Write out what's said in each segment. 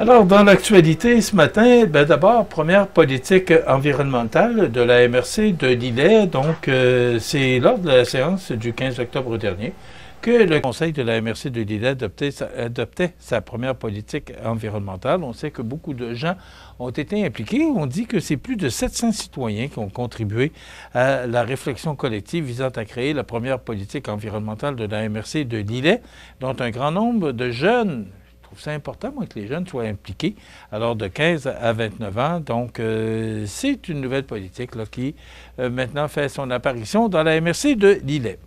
Alors, dans l'actualité ce matin, d'abord, première politique environnementale de la MRC de Lillet. Donc, c'est lors de la séance du 15 octobre dernier que le conseil de la MRC de Lillet adoptait sa première politique environnementale. On sait que beaucoup de gens ont été impliqués. On dit que c'est plus de 700 citoyens qui ont contribué à la réflexion collective visant à créer la première politique environnementale de la MRC de Lillet, dont un grand nombre de jeunes. C'est important, moi, que les jeunes soient impliqués, alors de 15 à 29 ans. Donc, c'est une nouvelle politique là, qui, maintenant, fait son apparition dans la MRC de Lillet.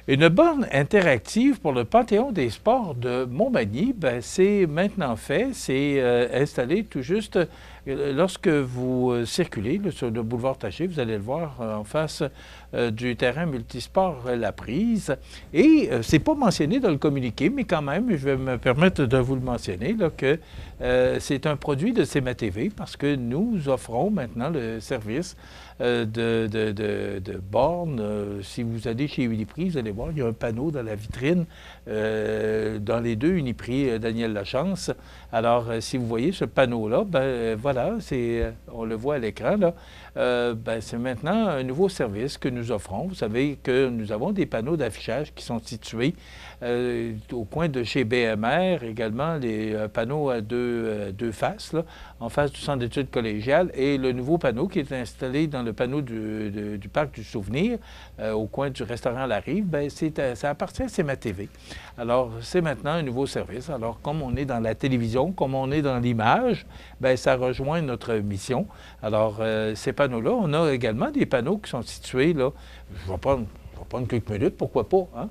Une borne interactive pour le Panthéon des sports de Montmagny, c'est maintenant fait. C'est installé tout juste lorsque vous circulez là, sur le boulevard Taché. Vous allez le voir en face du terrain multisport La Prise. Et c'est pas mentionné dans le communiqué, mais quand même, je vais me permettre de vous le mentionner, là, que c'est un produit de CMA-TV parce que nous offrons maintenant le service de bornes. Si vous allez chez Uniprix, vous allez voir, il y a un panneau dans la vitrine dans les deux Uniprix Daniel Lachance. Alors, si vous voyez ce panneau-là, voilà, on le voit à l'écran, là. C'est maintenant un nouveau service que nous offrons. Vous savez que nous avons des panneaux d'affichage qui sont situés au coin de chez BMR, également les panneaux à deux faces, là, en face du centre d'études collégiales, et le nouveau panneau qui est installé dans le panneau du Parc du Souvenir, au coin du restaurant La Rive, ça appartient à CMA-TV. Alors, c'est maintenant un nouveau service. Alors, comme on est dans la télévision, comme on est dans l'image, ça rejoint notre mission. Alors, ces panneaux-là, on a également des panneaux qui sont situés, là, je vais prendre quelques minutes, pourquoi pas, hein?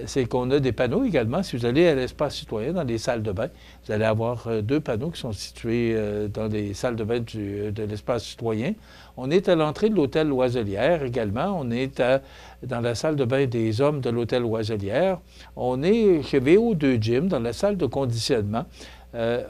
C'est qu'on a des panneaux également. Si vous allez à l'espace citoyen, dans les salles de bain, vous allez avoir deux panneaux qui sont situés dans les salles de bain de l'espace citoyen. On est à l'entrée de l'hôtel Loiselière également. On est dans la salle de bain des hommes de l'hôtel Loiselière. On est chez VO2 Gym, dans la salle de conditionnement.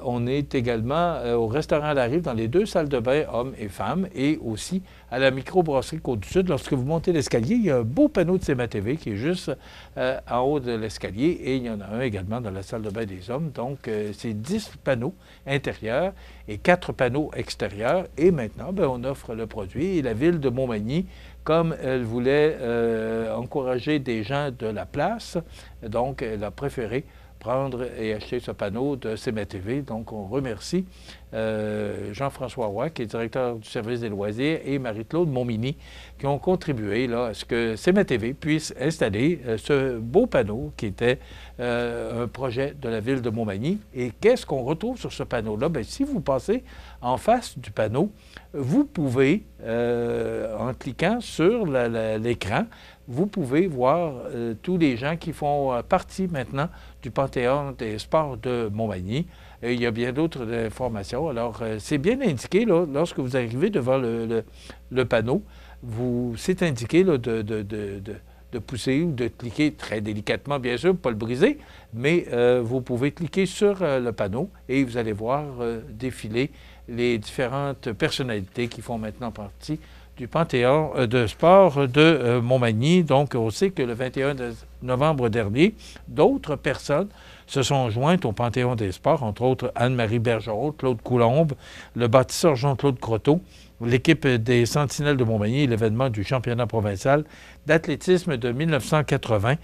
On est également au restaurant La Rive, dans les deux salles de bain, hommes et femmes, et aussi à la microbrasserie Côte-du-Sud. Lorsque vous montez l'escalier, il y a un beau panneau de CMA-TV qui est juste en haut de l'escalier, et il y en a un également dans la salle de bain des hommes. Donc, c'est 10 panneaux intérieurs et 4 panneaux extérieurs. Et maintenant, on offre le produit. Et la ville de Montmagny, comme elle voulait encourager des gens de la place, donc elle a préféré prendre et acheter ce panneau de CMA-TV. Donc, on remercie Jean-François Roy, qui est directeur du service des loisirs, et Marie-Claude Montminy, qui ont contribué là, à ce que CMA-TV puisse installer ce beau panneau qui était un projet de la ville de Montmagny. Et qu'est-ce qu'on retrouve sur ce panneau-là? Si vous passez en face du panneau, vous pouvez, en cliquant sur l'écran, vous pouvez voir tous les gens qui font partie maintenant du Panthéon des sports de Montmagny. Et il y a bien d'autres informations. Alors, c'est bien indiqué, là, lorsque vous arrivez devant le panneau, c'est indiqué là, de pousser ou de cliquer très délicatement, bien sûr, pas le briser, mais vous pouvez cliquer sur le panneau et vous allez voir défiler les différentes personnalités qui font maintenant partie du Panthéon de sport de Montmagny. Donc, on sait que le 21 novembre dernier, d'autres personnes se sont jointes au Panthéon des sports, entre autres Anne-Marie Bergeron, Claude Coulombe, le bâtisseur Jean-Claude Croteau, l'équipe des Sentinelles de Montmagny et l'événement du championnat provincial d'athlétisme de 1980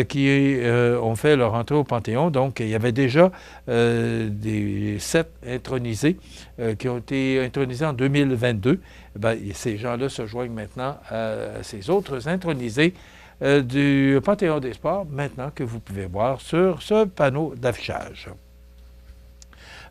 qui ont fait leur entrée au Panthéon. Donc, il y avait déjà des 7 intronisés qui ont été intronisés en 2022. Ces gens-là se joignent maintenant à ces autres intronisés du Panthéon des sports, maintenant que vous pouvez voir sur ce panneau d'affichage.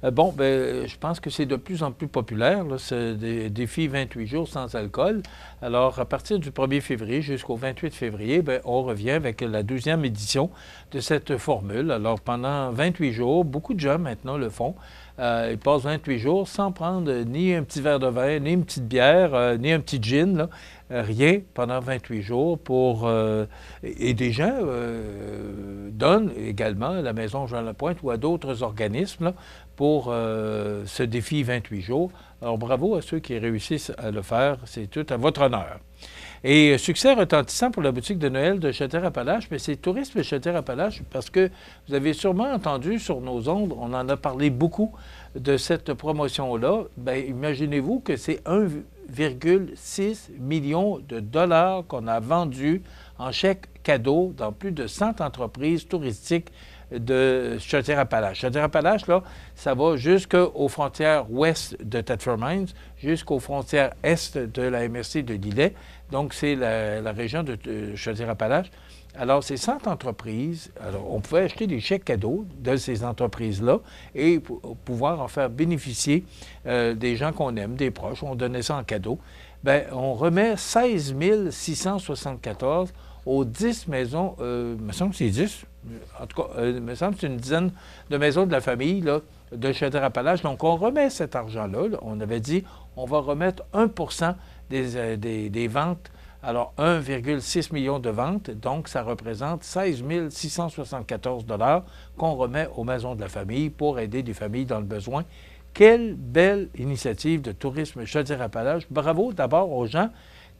Je pense que c'est de plus en plus populaire, là, ce défi 28 jours sans alcool. Alors, à partir du 1er février jusqu'au 28 février, on revient avec la 12e édition de cette formule. Alors, pendant 28 jours, beaucoup de gens maintenant le font. Ils passent 28 jours sans prendre ni un petit verre de vin, ni une petite bière, ni un petit gin, là. Rien pendant 28 jours et des gens donnent également à la Maison Jean-Lapointe ou à d'autres organismes là, pour ce défi 28 jours. Alors bravo à ceux qui réussissent à le faire, c'est tout à votre honneur. Et succès retentissant pour la boutique de Noël de Chaudière-Appalaches, mais c'est Tourisme Chaudière-Appalaches parce que vous avez sûrement entendu sur nos ondes, on en a parlé beaucoup de cette promotion-là. Bien, imaginez-vous que c'est 1,6 million de dollars qu'on a vendus en chèques cadeaux dans plus de 100 entreprises touristiques de Chaudière-Appalaches. Chaudière-Appalaches, là, ça va jusqu'aux frontières ouest de Thetford Mines, jusqu'aux frontières est de la MRC de Lillet. Donc, c'est la région de Chaudière-Appalaches. Alors, c'est 100 entreprises. Alors, on pouvait acheter des chèques cadeaux de ces entreprises-là et pouvoir en faire bénéficier des gens qu'on aime, des proches. On donnait ça en cadeau. Bien, on remet 16 674 aux 10 maisons, il me semble que c'est 10, en tout cas, il me semble que c'est une dizaine de maisons de la famille là, de Chaudière-Appalaches. Donc, on remet cet argent-là. Là. On avait dit, on va remettre 1 des ventes. Alors, 1,6 million de ventes. Donc, ça représente 16 674 $ qu'on remet aux maisons de la famille pour aider des familles dans le besoin. Quelle belle initiative de Tourisme Chaudière-Appalaches. Bravo d'abord aux gens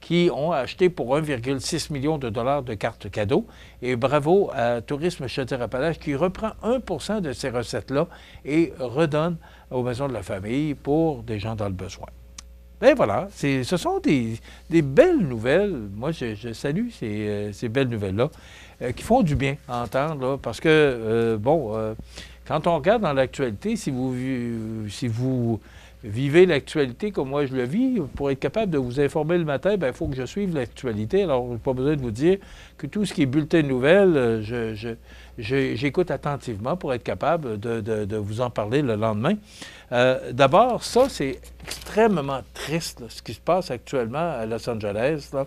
qui ont acheté pour 1,6 million de dollars de cartes cadeaux. Et bravo à Tourisme Chaudière-Appalaches qui reprend 1 de ces recettes-là et redonne aux maisons de la famille pour des gens dans le besoin. Bien voilà, ce sont des belles nouvelles. Moi, je salue ces belles nouvelles-là qui font du bien à entendre, là, parce que, quand on regarde dans l'actualité, si vous vivez l'actualité comme moi je le vis, pour être capable de vous informer le matin, il faut que je suive l'actualité. Alors, je n'ai pas besoin de vous dire que tout ce qui est bulletin de nouvelles, j'écoute attentivement pour être capable de vous en parler le lendemain. D'abord, ça, c'est extrêmement triste, là, ce qui se passe actuellement à Los Angeles. Là.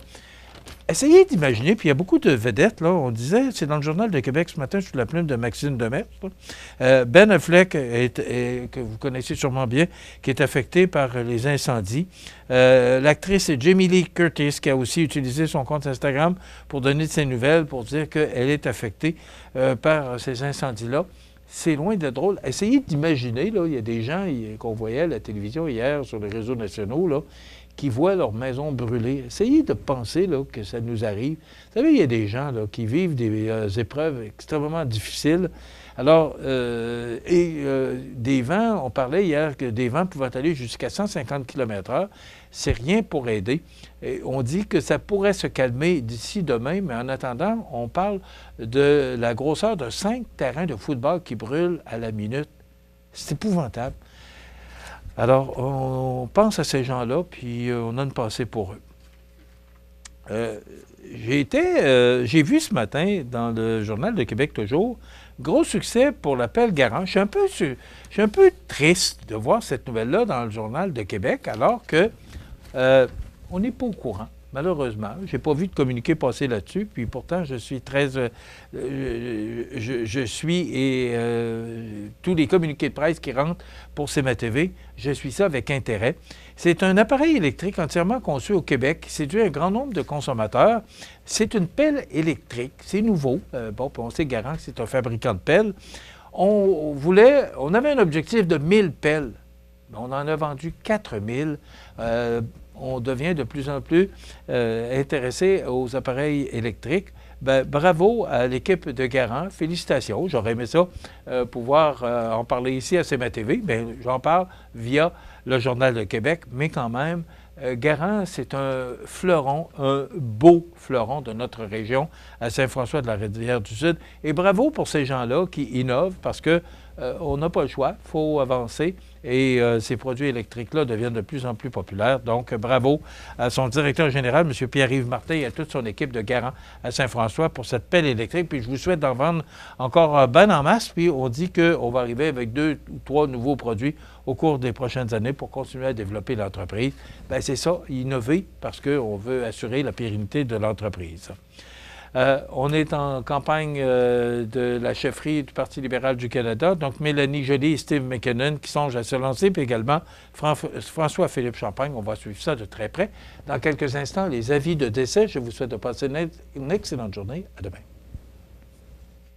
Essayez d'imaginer, puis il y a beaucoup de vedettes, là, on disait, c'est dans le Journal de Québec ce matin, sous la plume de Maxime Demers. Ben Affleck, que vous connaissez sûrement bien, qui est affecté par les incendies. L'actrice Jamie Lee Curtis, qui a aussi utilisé son compte Instagram pour donner de ses nouvelles, pour dire qu'elle est affectée par ces incendies-là. C'est loin d'être drôle. Essayez d'imaginer, là, il y a des gens qu'on voyait à la télévision hier sur les réseaux nationaux, là, qui voient leur maison brûler. Essayez de penser là, que ça nous arrive. Vous savez, il y a des gens là, qui vivent des épreuves extrêmement difficiles. Alors, des vents, on parlait hier que des vents pouvaient aller jusqu'à 150 km/h. C'est rien pour aider. Et on dit que ça pourrait se calmer d'ici demain, mais en attendant, on parle de la grosseur de 5 terrains de football qui brûlent à la minute. C'est épouvantable. Alors, on pense à ces gens-là, puis on a une pensée pour eux. J'ai vu ce matin dans le Journal de Québec toujours, gros succès pour l'appel garant. Je suis un peu triste de voir cette nouvelle-là dans le Journal de Québec, alors que on n'est pas au courant. Malheureusement, je n'ai pas vu de communiqué passer là-dessus, puis pourtant, je suis très... je suis tous les communiqués de presse qui rentrent pour CMA-TV, je suis ça avec intérêt. C'est un appareil électrique entièrement conçu au Québec qui séduit un grand nombre de consommateurs. C'est une pelle électrique, c'est nouveau. On sait garant que c'est un fabricant de pelles. On avait un objectif de 1000 pelles. On en a vendu 4000. On devient de plus en plus intéressé aux appareils électriques. Bien, bravo à l'équipe de Garant. Félicitations. J'aurais aimé ça pouvoir en parler ici à CMA-TV. Bien, j'en parle via le Journal de Québec, mais quand même, Garant, c'est un fleuron, un beau fleuron de notre région à Saint-François de la Rivière-du-Sud. Et bravo pour ces gens-là qui innovent parce que on n'a pas le choix, il faut avancer et ces produits électriques-là deviennent de plus en plus populaires. Donc, bravo à son directeur général, M. Pierre-Yves Martin, et à toute son équipe de Garant à Saint-François pour cette pelle électrique. Puis je vous souhaite d'en vendre encore ben en masse. Puis on dit qu'on va arriver avec 2 ou 3 nouveaux produits au cours des prochaines années pour continuer à développer l'entreprise. Bien, c'est ça, innover parce qu'on veut assurer la pérennité de l'entreprise. On est en campagne de la chefferie du Parti libéral du Canada. Donc, Mélanie Joly et Steve McKinnon qui songent à se lancer, puis également François-Philippe Champagne. On va suivre ça de très près. Dans quelques instants, les avis de décès. Je vous souhaite de passer une excellente journée. À demain.